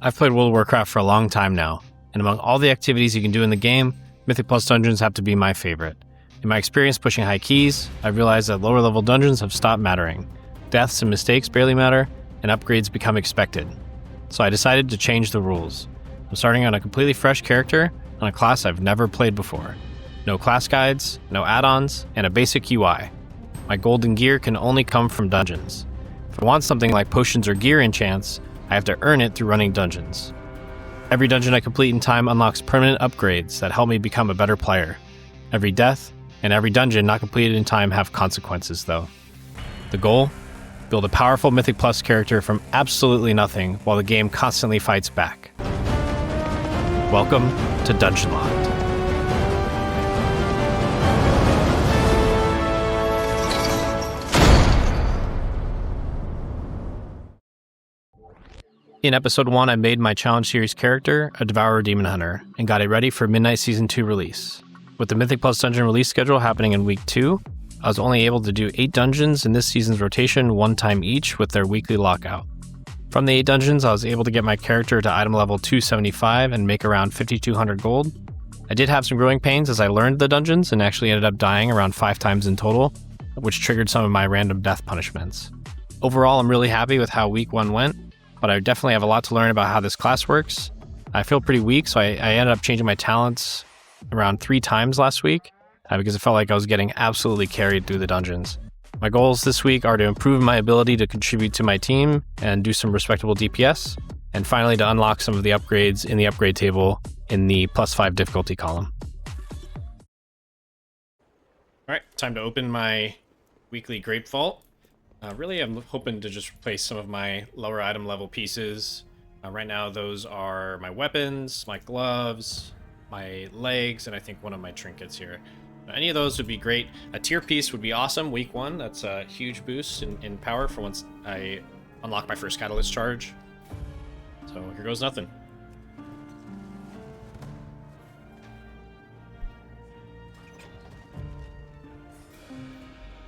I've played World of Warcraft for a long time now, and among all the activities you can do in the game, Mythic Plus dungeons have to be my favorite. In my experience pushing high keys, I've realized that lower level dungeons have stopped mattering. Deaths and mistakes barely matter, and upgrades become expected. So I decided to change the rules. I'm starting on a completely fresh character on a class I've never played before. No class guides, no add-ons, and a basic UI. My golden gear can only come from dungeons. If I want something like potions or gear enchants, I have to earn it through running dungeons. Every dungeon I complete in time unlocks permanent upgrades that help me become a better player. Every death and every dungeon not completed in time have consequences, though. The goal? Build a powerful Mythic Plus character from absolutely nothing while the game constantly fights back. Welcome to Dungeon Locked. In episode 1, I made my challenge series character a Devourer Demon Hunter and got it ready for Midnight Season 2 release. With the Mythic Plus dungeon release schedule happening in week 2, I was only able to do 8 dungeons in this season's rotation, one time each with their weekly lockout. From the 8 dungeons, I was able to get my character to item level 275 and make around 5,200 gold. I did have some growing pains as I learned the dungeons and actually ended up dying around 5 times in total, which triggered some of my random death punishments. Overall, I'm really happy with how week 1 went, but I definitely have a lot to learn about how this class works. I feel pretty weak, so I ended up changing my talents around 3 times last week because it felt like I was getting absolutely carried through the dungeons. My goals this week are to improve my ability to contribute to my team and do some respectable DPS, and finally to unlock some of the upgrades in the upgrade table in the +5 difficulty column. Alright, time to open my weekly Grape Vault. Really, I'm hoping to just replace some of my lower item level pieces. Right now, those are my weapons, my gloves, my legs, and I think one of my trinkets here. Any of those would be great. A tier piece would be awesome, week 1. That's a huge boost in power for once I unlock my first catalyst charge. So here goes nothing.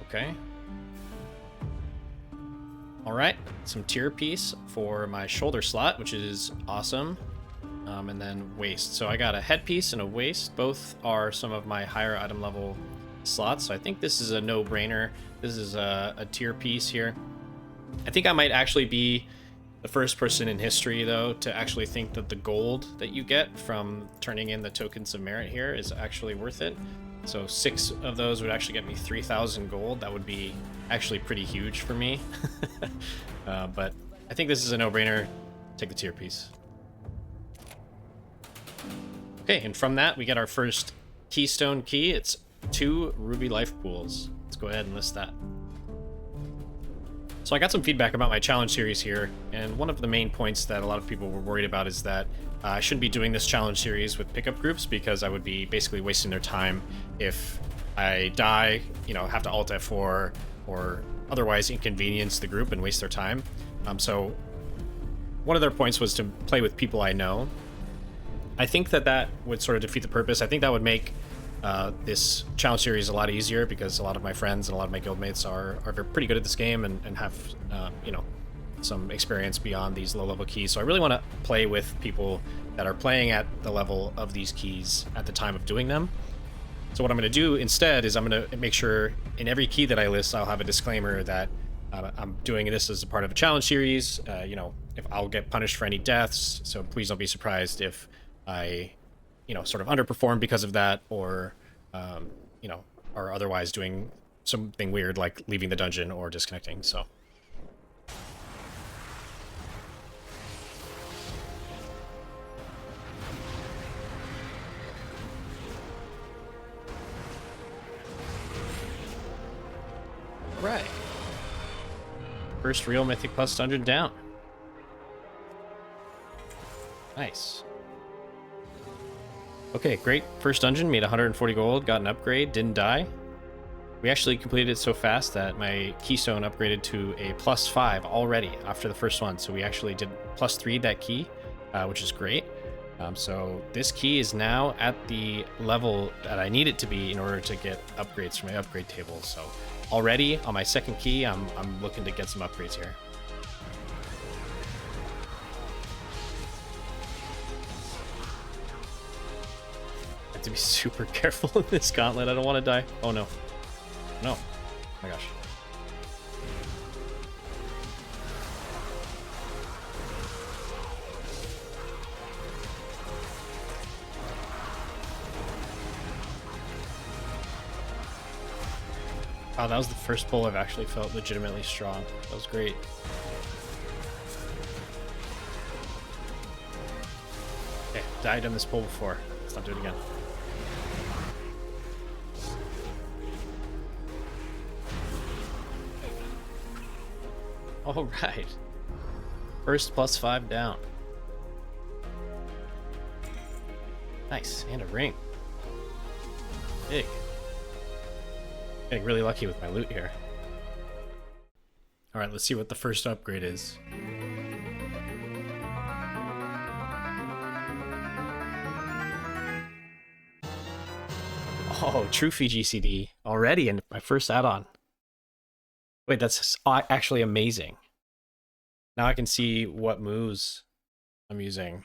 Okay. Alright, some tier piece for my shoulder slot, which is awesome. And then waist. So I got a headpiece and a waist. Both are some of my higher item level slots. So I think this is a no-brainer. This is a tier piece here. I think I might actually be the first person in history, though, to actually think that the gold that you get from turning in the tokens of merit here is actually worth it. So 6 of those would actually get me 3,000 gold. That would be actually pretty huge for me. But I think this is a no-brainer. Take the tier piece. Okay, and from that we get our first keystone key. It's 2 ruby life pools. Let's go ahead and list that. So I got some feedback about my challenge series here, and one of the main points that a lot of people were worried about is that I shouldn't be doing this challenge series with pickup groups because I would be basically wasting their time if I die, have to alt F4 or otherwise inconvenience the group and waste their time. So one of their points was to play with people I know. I think that would sort of defeat the purpose. I think that would make this challenge series a lot easier because a lot of my friends and a lot of my guildmates are pretty good at this game and have some experience beyond these low-level keys. So I really want to play with people that are playing at the level of these keys at the time of doing them. So what I'm going to do instead is I'm going to make sure in every key that I list, I'll have a disclaimer that I'm doing this as a part of a challenge series. If I'll get punished for any deaths, so please don't be surprised if I, sort of underperform because of that, or, or otherwise doing something weird like leaving the dungeon or disconnecting. So. Right. First real Mythic Plus dungeon down. Nice. Okay, great. First dungeon, made 140 gold, got an upgrade, didn't die. We actually completed it so fast that my keystone upgraded to a +5 already after the first one. So we actually did +3 that key, which is great. So this key is now at the level that I need it to be in order to get upgrades from my upgrade table. So already on my second key, I'm looking to get some upgrades here. have to be super careful in this gauntlet. I don't want to die. Oh no. No. Oh my gosh. Wow, that was the first pull I've actually felt legitimately strong. That was great. Okay, died on this pull before. Let's not do it again. All right. First +5 down. Nice, and a ring. Big. Getting really lucky with my loot here. Alright, let's see what the first upgrade is. Oh, Trophy GCD already in my first add-on. Wait, that's actually amazing. Now I can see what moves I'm using.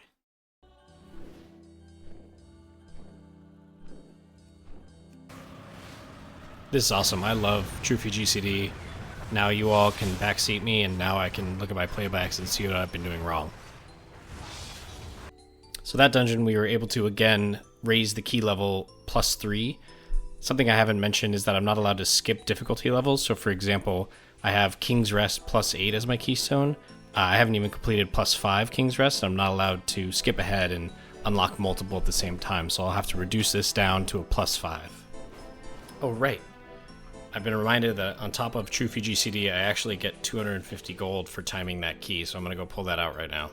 This is awesome. I love Trophy GCD. Now you all can backseat me, and now I can look at my playbacks and see what I've been doing wrong. So that dungeon, we were able to, again, raise the key level +3. Something I haven't mentioned is that I'm not allowed to skip difficulty levels. So for example, I have King's Rest +8 as my keystone. I haven't even completed +5 King's Rest. I'm not allowed to skip ahead and unlock multiple at the same time. So I'll have to reduce this down to a +5. Oh, right. I've been reminded that on top of Trophy GCD, I actually get 250 gold for timing that key, so I'm going to go pull that out right now.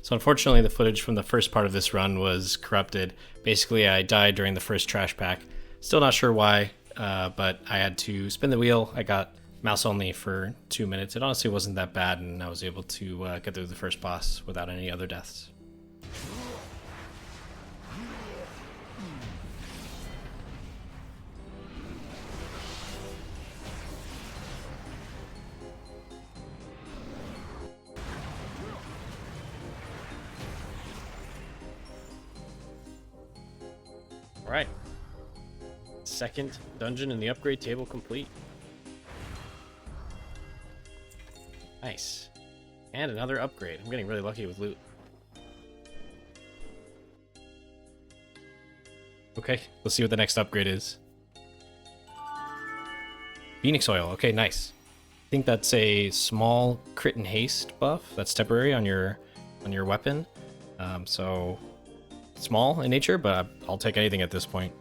So unfortunately, the footage from the first part of this run was corrupted. Basically, I died during the first trash pack. Still not sure why, but I had to spin the wheel. I got mouse only for 2 minutes. It honestly wasn't that bad, and I was able to get through the first boss without any other deaths. Alright. Second dungeon in the upgrade table complete. Nice. And another upgrade. I'm getting really lucky with loot. Okay, let's see what the next upgrade is. Phoenix Oil. Okay, nice. I think that's a small crit and haste buff. That's temporary on your weapon. So small in nature, but I'll take anything at this point.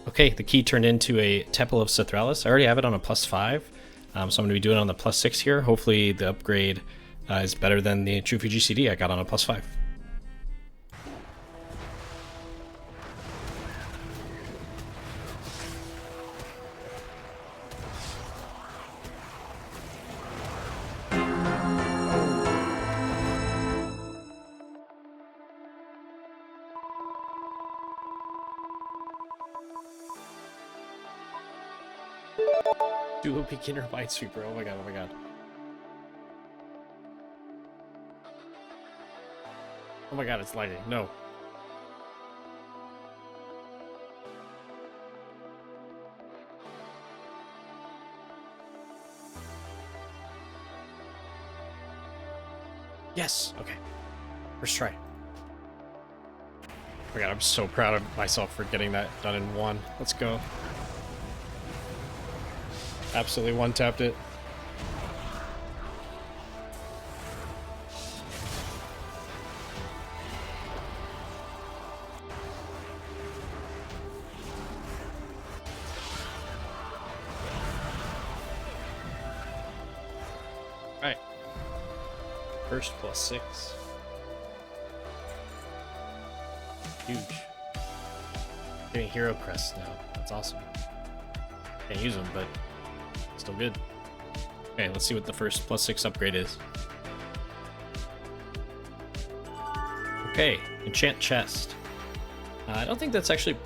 Okay, the key turned into a Temple of Sethraliss. I already have it on a +5, so I'm going to be doing it on the +6 here. Hopefully the upgrade is better than the Trophy GCD I got on a +5. Do a beginner minesweeper. Oh my god, oh my god. Oh my god, it's lagging. No. Yes! Okay. First try. Oh my god, I'm so proud of myself for getting that done in one. Let's go. Absolutely one-tapped it. Alright. First +6. Huge. Getting hero crests now. That's awesome. Can't use them, but still good. Okay, let's see what the first +6 upgrade is. Okay, enchant chest. I don't think that's actually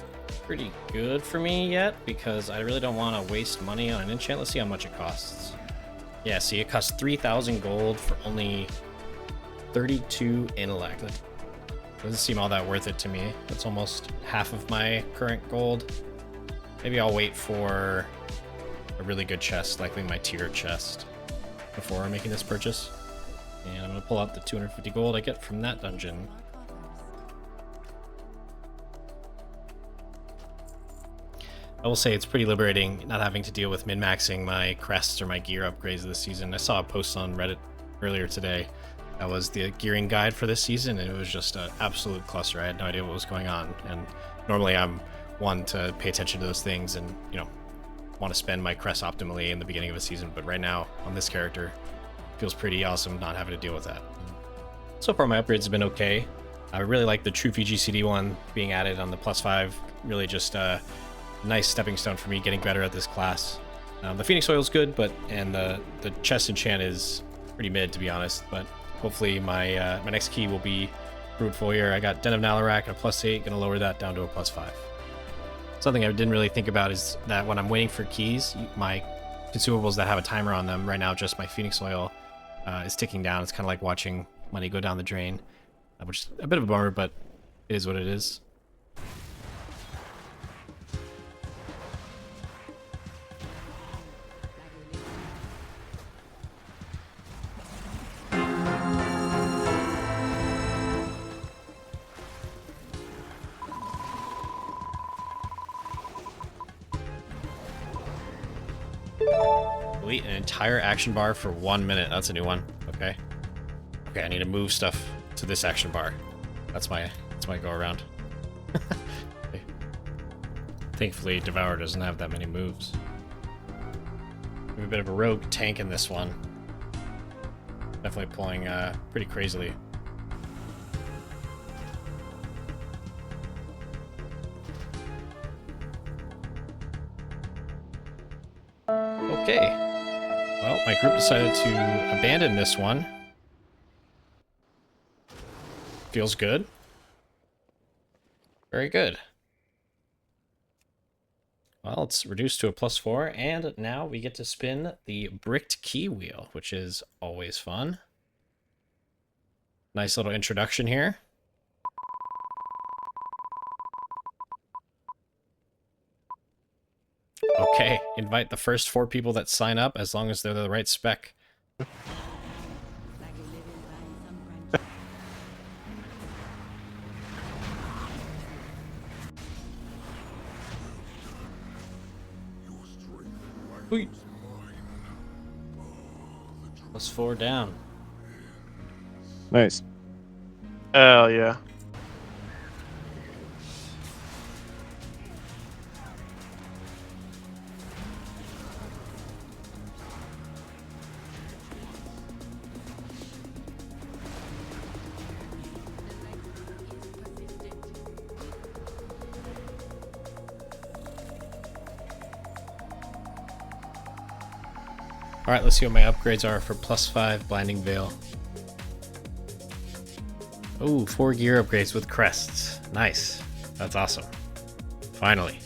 pretty good for me yet, because I really don't want to waste money on an enchant. Let's see how much it costs. Yeah, see, it costs 3,000 gold for only 32 intellect. That doesn't seem all that worth it to me. That's almost half of my current gold. Maybe I'll wait for a really good chest, likely my tier chest, before making this purchase. And I'm going to pull out the 250 gold I get from that dungeon. I will say it's pretty liberating not having to deal with min-maxing my crests or my gear upgrades this season. I saw a post on Reddit earlier today that was the gearing guide for this season, and it was just an absolute cluster. I had no idea what was going on, and normally I'm one to pay attention to those things and, you know, want to spend my crest optimally in the beginning of a season, but right now on this character it feels pretty awesome not having to deal with that. So far my upgrades have been okay. I really like the True VGCD one being added on the +5, really just a nice stepping stone for me getting better at this class. The Phoenix Oil is good, and the chest enchant is pretty mid, to be honest, but hopefully my my next key will be fruitful here. I got Den of Nalorakk at a +8, gonna lower that down to a +5. Something I didn't really think about is that when I'm waiting for keys, my consumables that have a timer on them, right now just my Phoenix Oil is ticking down. It's kind of like watching money go down the drain, which is a bit of a bummer, but it is what it is. Delete an entire action bar for 1 minute. That's a new one. Okay. Okay, I need to move stuff to this action bar. That's my go around. Okay. Thankfully, Devour doesn't have that many moves. We have a bit of a rogue tank in this one. Definitely pulling pretty crazily. Okay. Well, my group decided to abandon this one. Feels good. Very good. Well, it's reduced to a +4, and now we get to spin the bricked key wheel, which is always fun. Nice little introduction here. Okay, invite the first 4 people that sign up, as long as they're the right spec. +4 down. Nice. Hell yeah. Alright, let's see what my upgrades are for +5 Blinding Vale. Oh, 4 gear upgrades with crests. Nice. That's awesome. Finally.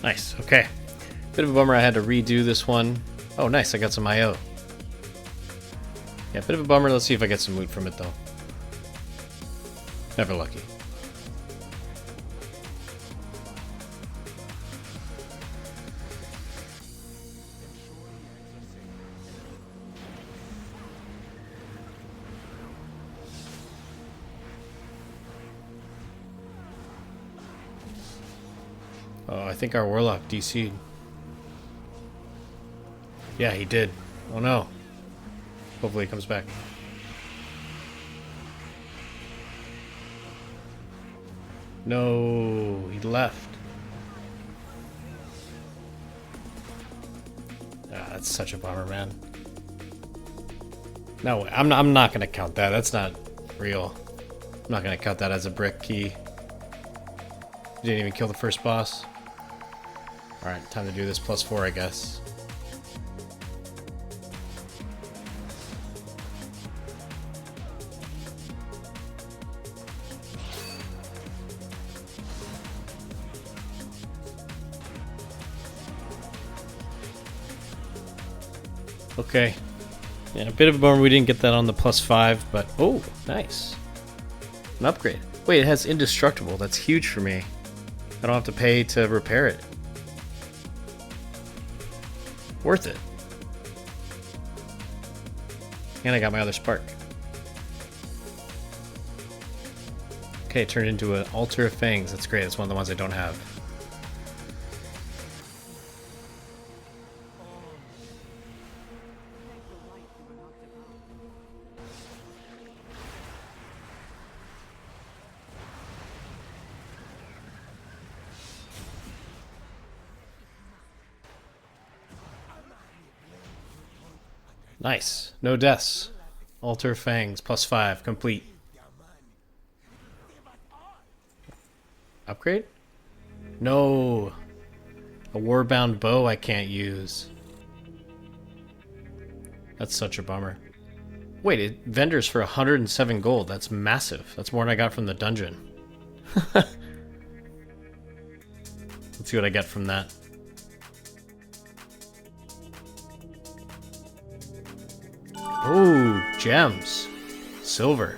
Nice, okay. Bit of a bummer I had to redo this one. Oh, nice, I got some IO. Yeah, bit of a bummer. Let's see if I get some loot from it, though. Never lucky. Oh, I think our Warlock DC'd. Yeah, he did. Oh no. Hopefully he comes back. No, he left. Ah, that's such a bummer, man. No, I'm not gonna count that. That's not real. I'm not gonna count that as a brick key. You didn't even kill the first boss. Alright, time to do this +4, I guess. Okay. Yeah, a bit of a bummer we didn't get that on the +5, but oh, nice. An upgrade. Wait, it has indestructible. That's huge for me. I don't have to pay to repair it. Worth it. And I got my other spark. Okay, it turned into an Altar of Fangs. That's great. That's one of the ones I don't have. Nice. No deaths. Altar of Fangs, +5, complete. Upgrade? No. A warbound bow I can't use. That's such a bummer. Wait, it vendors for 107 gold. That's massive. That's more than I got from the dungeon. Let's see what I get from that. Oh, gems. Silver.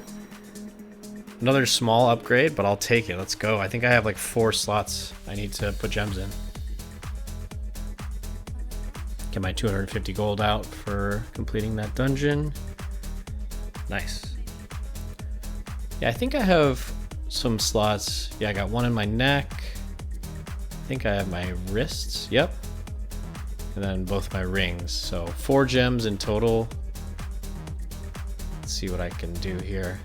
Another small upgrade, but I'll take it. Let's go. I think I have like 4 slots I need to put gems in. Get my 250 gold out for completing that dungeon. Nice. Yeah, I think I have some slots. Yeah, I got one in my neck. I think I have my wrists. Yep. And then both my rings. So 4 gems in total. Let's see what I can do here.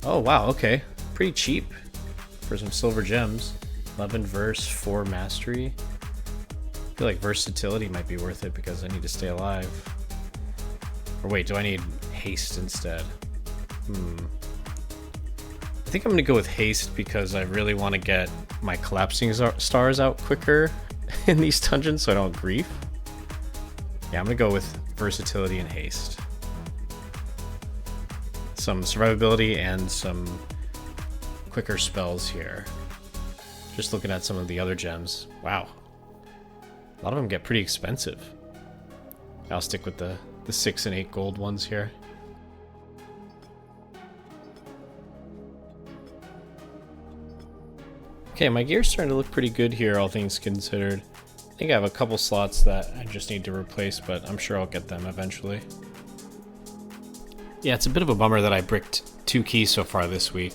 Oh, wow, okay. Pretty cheap for some silver gems. 11 verse, 4 mastery. I feel like versatility might be worth it because I need to stay alive. Or wait, do I need haste instead? I think I'm going to go with haste because I really want to get my collapsing stars out quicker in these dungeons so I don't grief. Yeah, I'm going to go with versatility and haste. Some survivability and some quicker spells here. Just looking at some of the other gems. Wow. A lot of them get pretty expensive. I'll stick with the 6 and 8 gold ones here. Okay, my gear's starting to look pretty good here, all things considered. I think I have a couple slots that I just need to replace, but I'm sure I'll get them eventually. Yeah, it's a bit of a bummer that I bricked 2 keys so far this week,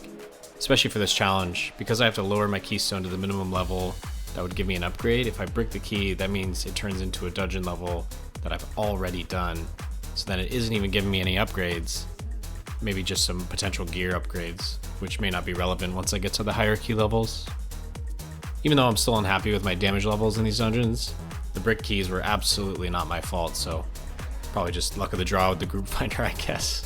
especially for this challenge, because I have to lower my keystone to the minimum level that would give me an upgrade. If I brick the key, that means it turns into a dungeon level that I've already done, so then it isn't even giving me any upgrades, maybe just some potential gear upgrades, which may not be relevant once I get to the higher key levels. Even though I'm still unhappy with my damage levels in these dungeons, the brick keys were absolutely not my fault, so probably just luck of the draw with the group finder, I guess.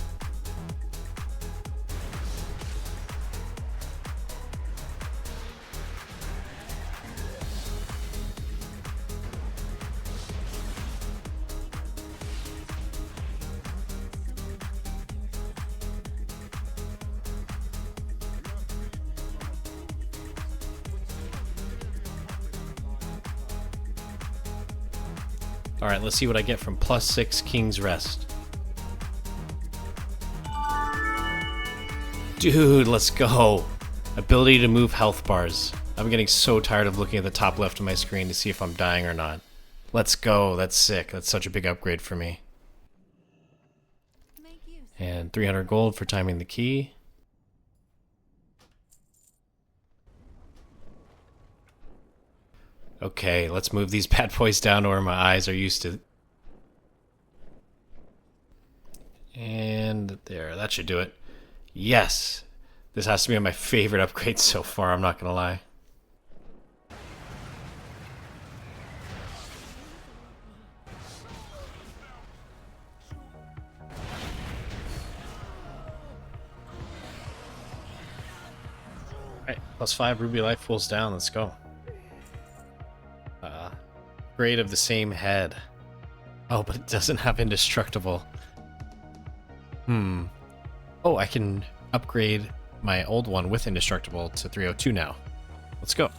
Alright, let's see what I get from +6 King's Rest. Dude, let's go! Ability to move health bars. I'm getting so tired of looking at the top left of my screen to see if I'm dying or not. Let's go, that's sick. That's such a big upgrade for me. And 300 gold for timing the key. Okay, let's move these bad boys down to where my eyes are used to. And there, that should do it. Yes! This has to be my favorite upgrade so far, I'm not gonna lie. Alright, +5 Ruby Life pulls down, let's go. Grade of the same head. Oh, but it doesn't have indestructible. Oh, I can upgrade my old one with indestructible to 302 now. Let's go.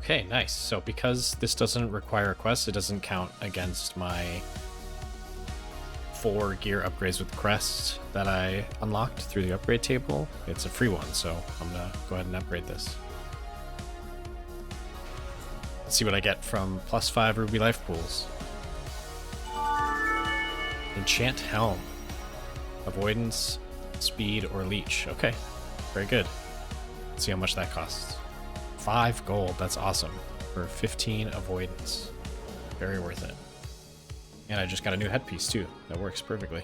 Okay, nice. So because this doesn't require a quest, it doesn't count against my 4 gear upgrades with crests that I unlocked through the upgrade table. It's a free one, so I'm gonna go ahead and upgrade this. Let's see what I get from +5 ruby life pools. Enchant Helm. Avoidance, speed, or leech. Okay, very good. Let's see how much that costs. 5 gold, that's awesome. For 15 avoidance. Very worth it. And I just got a new headpiece too. That works perfectly.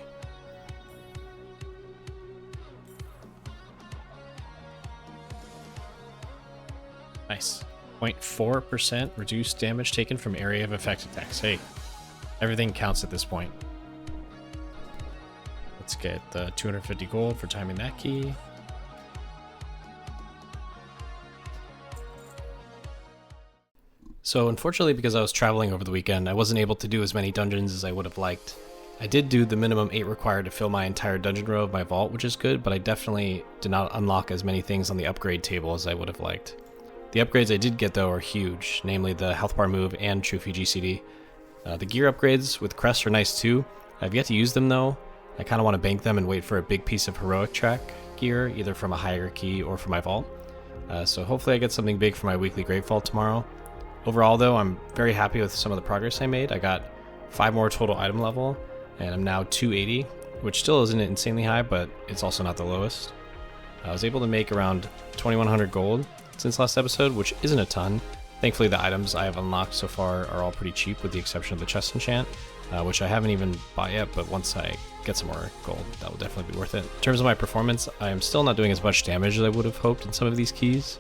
Nice. 0.4% reduced damage taken from area of effect attacks. Hey, everything counts at this point. Let's get the 250 gold for timing that key. So unfortunately, because I was traveling over the weekend, I wasn't able to do as many dungeons as I would have liked. I did do the minimum 8 required to fill my entire dungeon row of my vault, which is good, but I definitely did not unlock as many things on the upgrade table as I would have liked. The upgrades I did get though are huge, namely the health bar move and True Fiji CD. The gear upgrades with crests are nice too. I've yet to use them though. I kind of want to bank them and wait for a big piece of heroic track gear, either from a hierarchy or from my vault. So hopefully I get something big for my weekly Great Vault tomorrow. Overall though, I'm very happy with some of the progress I made. I got 5 more total item level, and I'm now 280, which still isn't insanely high, but it's also not the lowest. I was able to make around 2100 gold since last episode, which isn't a ton. Thankfully the items I have unlocked so far are all pretty cheap with the exception of the chest enchant, which I haven't even bought yet, but once I get some more gold, that will definitely be worth it. In terms of my performance, I am still not doing as much damage as I would have hoped in some of these keys.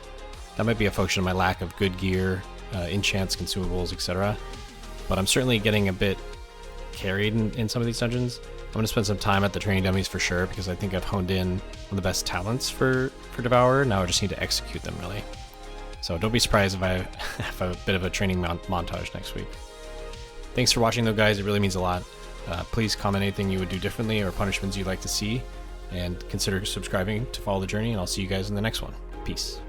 That might be a function of my lack of good gear, enchants, consumables, etc. But I'm certainly getting a bit carried in some of these dungeons. I'm going to spend some time at the training dummies for sure, because I think I've honed in on the best talents for Devourer. Now I just need to execute them, really. So don't be surprised if I have a bit of a training montage next week. Thanks for watching though, guys. It really means a lot. Please comment anything you would do differently or punishments you'd like to see, and consider subscribing to follow the journey, and I'll see you guys in the next one. Peace.